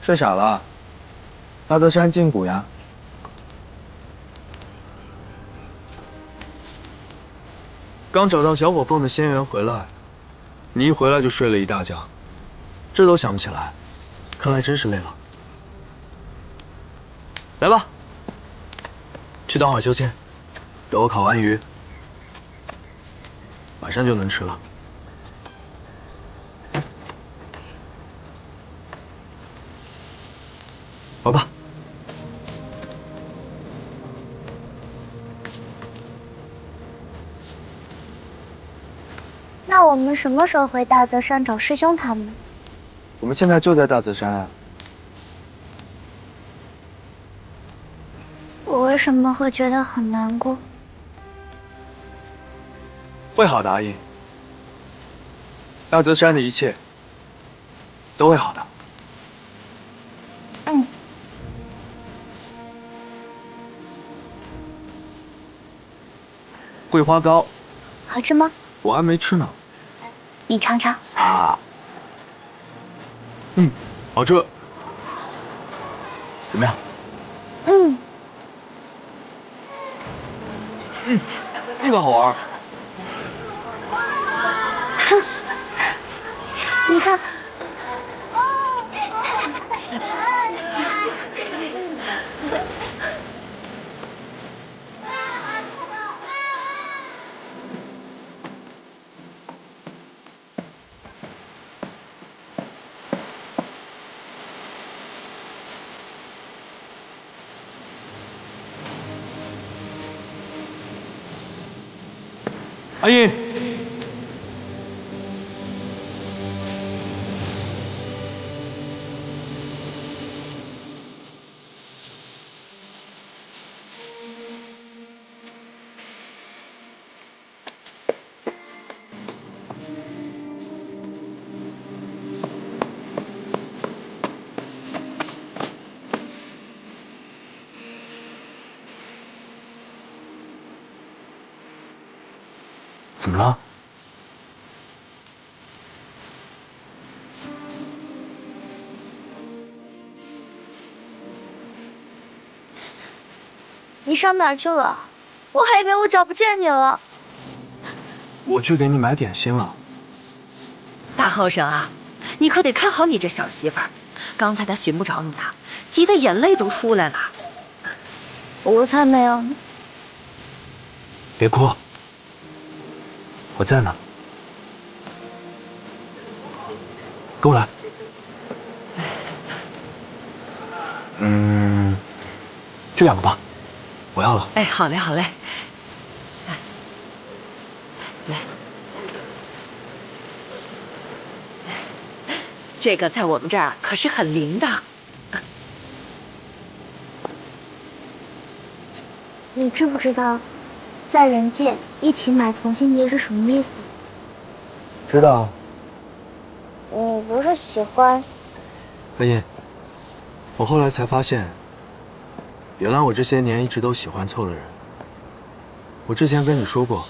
睡傻了？大泽山禁谷呀。刚找到小火凤的仙缘回来，你一回来就睡了一大觉，这都想不起来，看来真是累了。来吧，去当会儿休息，等我烤完鱼，马上就能吃了。玩吧。那我们什么时候回大泽山找师兄他们？我们现在就在大泽山啊。我为什么会觉得很难过？会好的，阿印。大泽山的一切都会好的。嗯。桂花糕，好吃吗？我还没吃呢。你尝尝。啊。好吃。怎么样？那个好玩。你看。阿印，怎么了？你上哪儿去了？我还以为我找不见你了。我去给你买点心了。大后生啊，你可得看好你这小媳妇儿。刚才她寻不着你呢，急得眼泪都出来了。我才没有呢。别哭，我在呢。跟我来。这两个吧，我要了。哎，好嘞，好嘞。来，这个在我们这儿可是很灵的。你知不知道，在人界一起买同心碟是什么意思？知道。你不是喜欢？阿印，我后来才发现，原来我这些年一直都喜欢错了人。我之前跟你说过，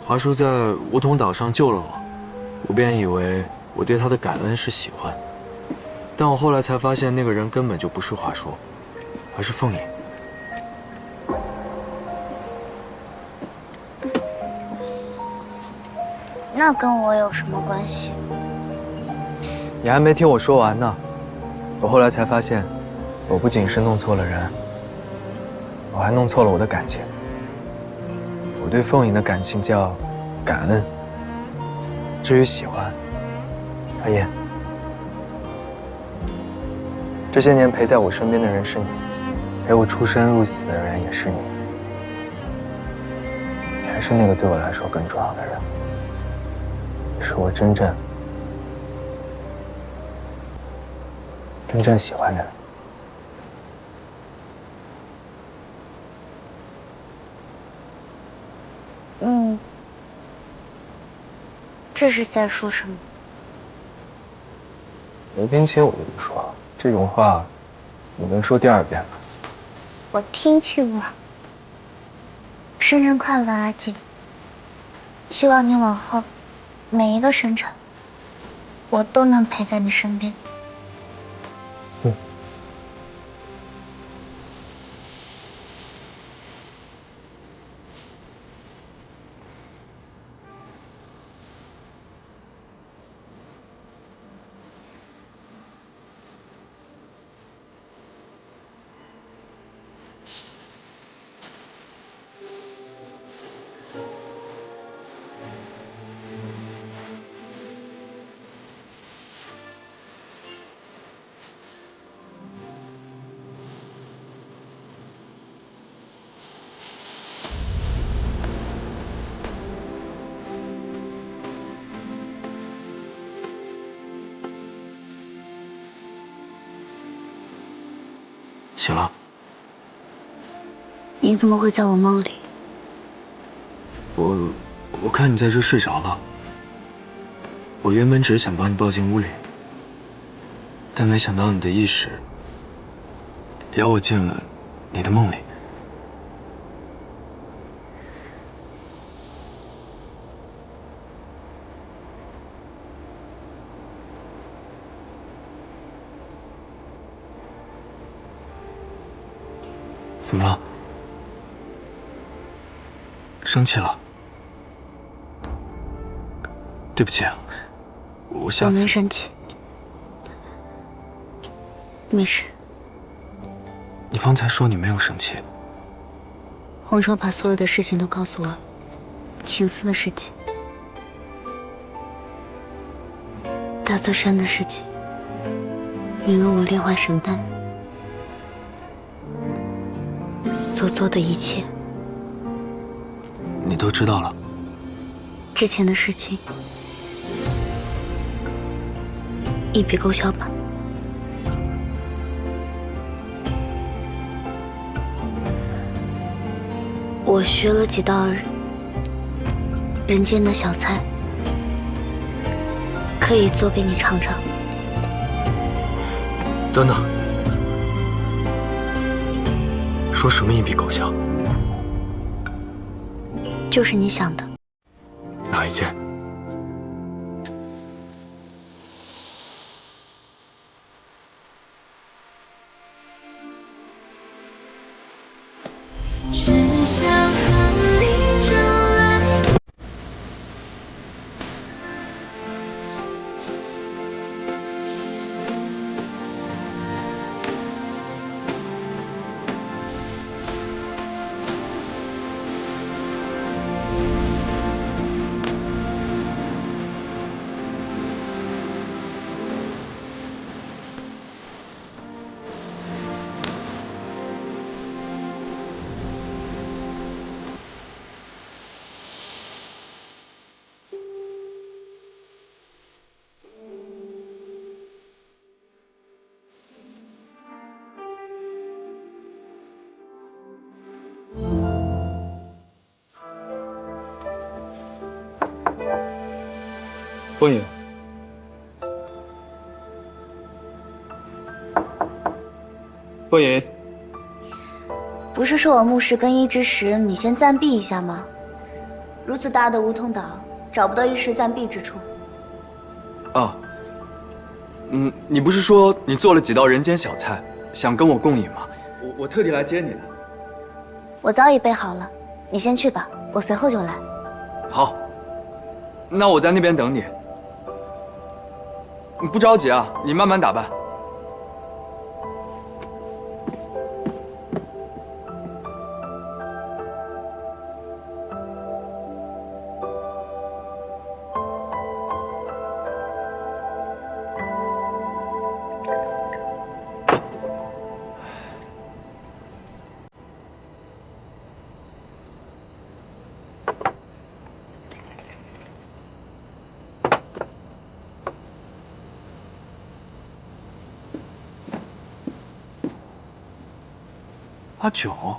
华叔在梧桐岛上救了我，我便以为我对他的感恩是喜欢，但我后来才发现，那个人根本就不是华叔，而是凤影。那跟我有什么关系？你还没听我说完呢。我后来才发现，我不仅是弄错了人，我还弄错了我的感情。我对凤影的感情叫感恩，至于喜欢，阿燕，这些年陪在我身边的人是你，陪我出生入死的人也是你，才是那个对我来说更重要的人。是我真正真正喜欢的人。这是在说什么？没听清我就不说了，这种话你能说第2遍吗？我听清了。生日快乐，阿锦！希望你往后每一个生辰，我都能陪在你身边。醒了？你怎么会在我梦里？我看你在这睡着了。我原本只是想把你抱进屋里，但没想到你的意识邀我进了你的梦里。怎么了？生气了？对不起啊，我下次。我没生气，没事。你方才说你没有生气。红手把所有的事情都告诉我，青丝的事情，大泽山的事情，你为我炼化神丹所做的一切，你都知道了。之前的事情一笔勾销吧。我学了几道人间的小菜，可以做给你尝尝。等等，说什么一笔勾销？就是你想的。哪一件？只想和你就来。风影，风影，不是说我目视更衣之时，你先暂避一下吗？如此大的梧桐岛，找不到一时暂避之处。哦，你不是说你做了几道人间小菜，想跟我共饮吗？我特地来接你的。我早已备好了，你先去吧，我随后就来。好，那我在那边等你。你不着急啊，你慢慢打扮。阿九，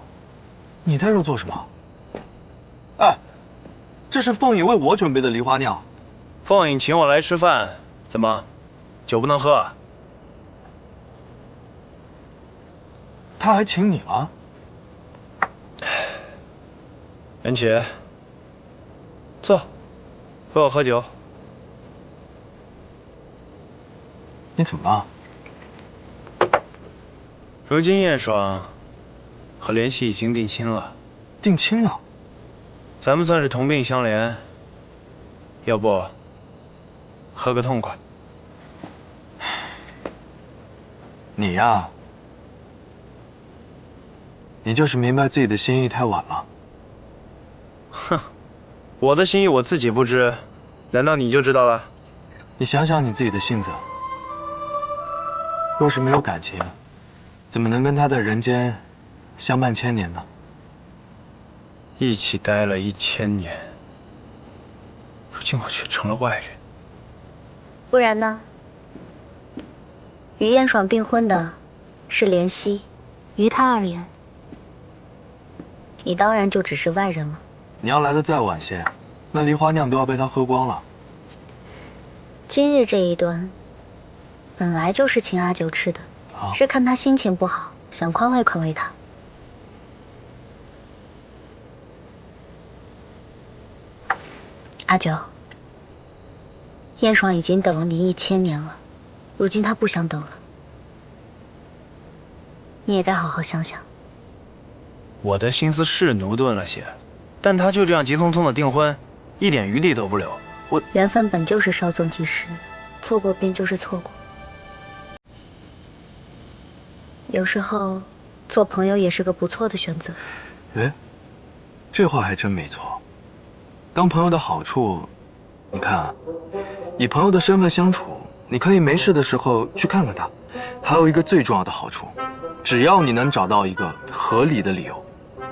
你在这做什么？哎，这是凤影为我准备的梨花酿。凤影请我来吃饭，怎么，酒不能喝啊？他还请你了？元启，坐，陪我喝酒。你怎么了？如今燕爽和莲溪已经定亲了。定亲了？咱们算是同病相怜，要不喝个痛快？你呀，你就是明白自己的心意太晚了。哼，我的心意我自己不知，难道你就知道了？你想想你自己的性子，若是没有感情，怎么能跟他在人间相伴千年呢？一起待了1000年，如今我却成了外人。不然呢？与燕爽订婚的是莲溪，于他而言，你当然就只是外人了。你要来的再晚些，那梨花酿都要被他喝光了。今日这一顿，本来就是请阿九吃的，是看他心情不好，想宽慰宽慰他。阿九，燕爽已经等了你1000年了，如今他不想等了，你也该好好想想。我的心思是驽钝了些，但他就这样急匆匆的订婚，一点余地都不留。缘分本就是稍纵即逝，错过便就是错过。有时候，做朋友也是个不错的选择。哎，这话还真没错。当朋友的好处，你看啊，以朋友的身份相处，你可以没事的时候去看看他。还有一个最重要的好处，只要你能找到一个合理的理由，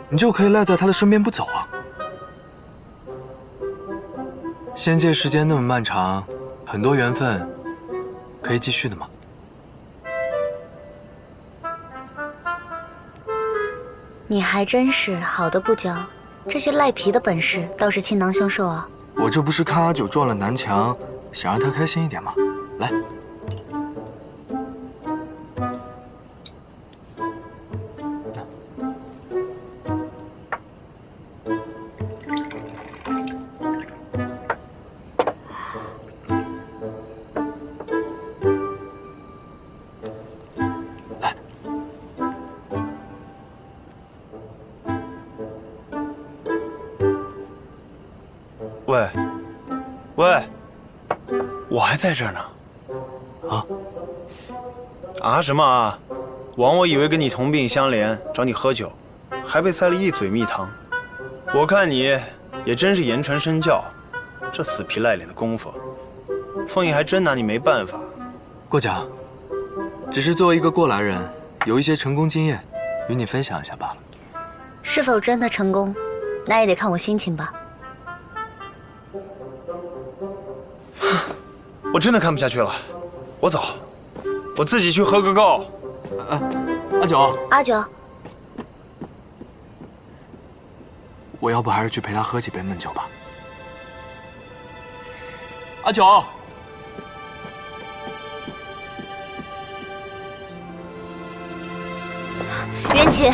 你就可以赖在他的身边不走啊。仙界时间那么漫长，很多缘分可以继续的嘛。你还真是好的不教，这些赖皮的本事倒是倾囊相授啊。我这不是看阿九撞了南墙，想让他开心一点吗？来。喂，喂，我还在这儿呢。啊什么啊？枉我以为跟你同病相怜，找你喝酒，还被塞了一嘴蜜糖。我看你也真是言传身教，这死皮赖脸的功夫，凤影还真拿你没办法。过奖，只是作为一个过来人，有一些成功经验，与你分享一下罢了。是否真的成功，那也得看我心情吧。我真的看不下去了，我走，我自己去喝个够。阿九，阿九，我要不还是去陪他喝几杯闷酒吧。阿九，元启。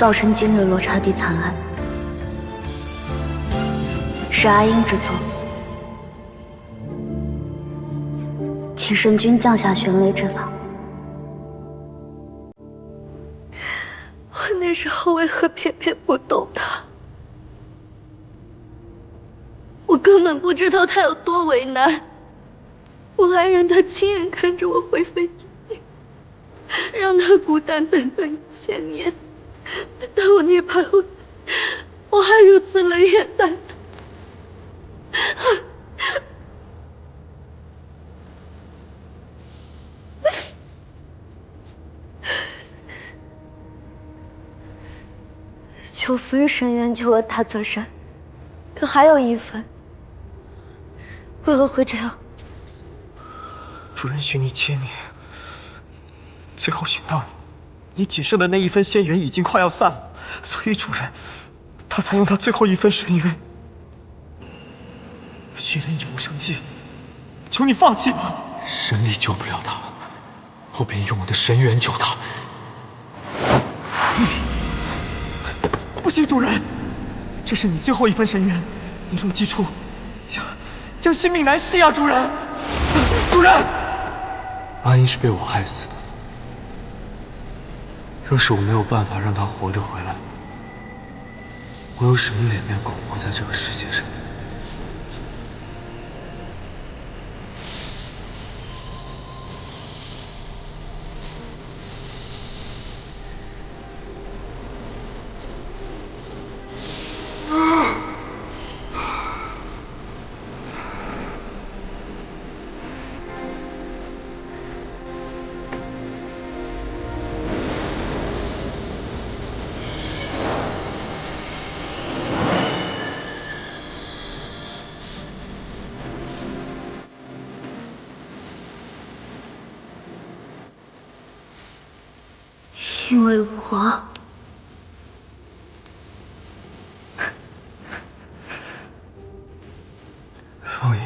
造成今日罗刹帝惨案，是阿英之错，请神君降下玄雷之法。我那时候为何偏偏不懂他？我根本不知道他有多为难，我还让他亲眼看着我灰飞烟灭，让他孤单等等1000年。待我涅槃后，我还如此冷眼淡待。9分神元救了大泽山，可还有1分，为何会这样？主人寻你千年，最后寻到你。你仅剩的那1分仙元已经快要散了，所以主人他才用他最后1分神元训练永生技。求你放弃吧！神力救不了他，我便用我的神元救他。不行，主人，这是你最后1分神元，你若击出，将性命难系啊！主人，主人，阿英是被我害死的。若是我没有办法让他活着回来，我有什么脸面苟活在这个世界上？因为我凤仪，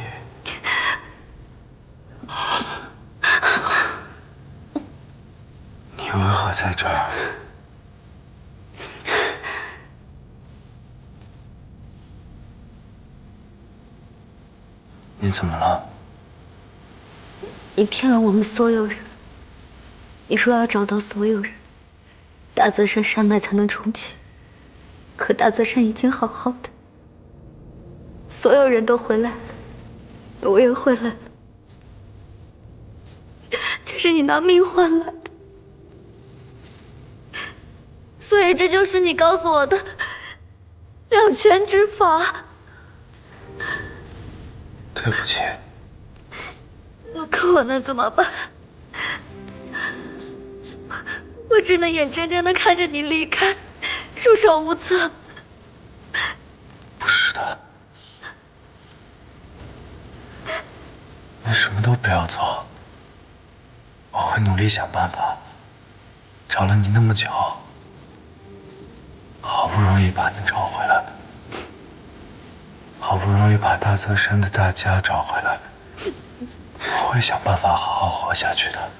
你为何在这儿？你怎么了？你骗了我们所有人，你说要找到所有人，大泽山山脉才能重启。可大泽山已经好好的，所有人都回来了，我也回来了，这是你拿命换来的。所以这就是你告诉我的两全之法。对不起。可我能怎么办？我只能眼睁睁地看着你离开，束手无策。不是的，你什么都不要做，我会努力想办法。找了你那么久，好不容易把你找回来，好不容易把大泽山的大家找回来，我会想办法好好活下去的。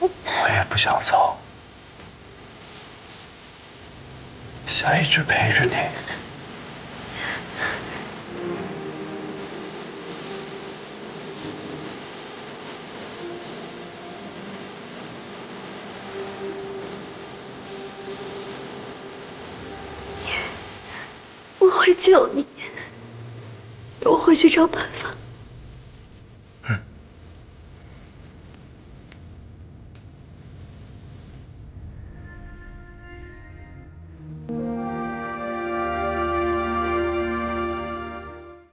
我也不想走，想一直陪着你。我会救你，我会去找办法。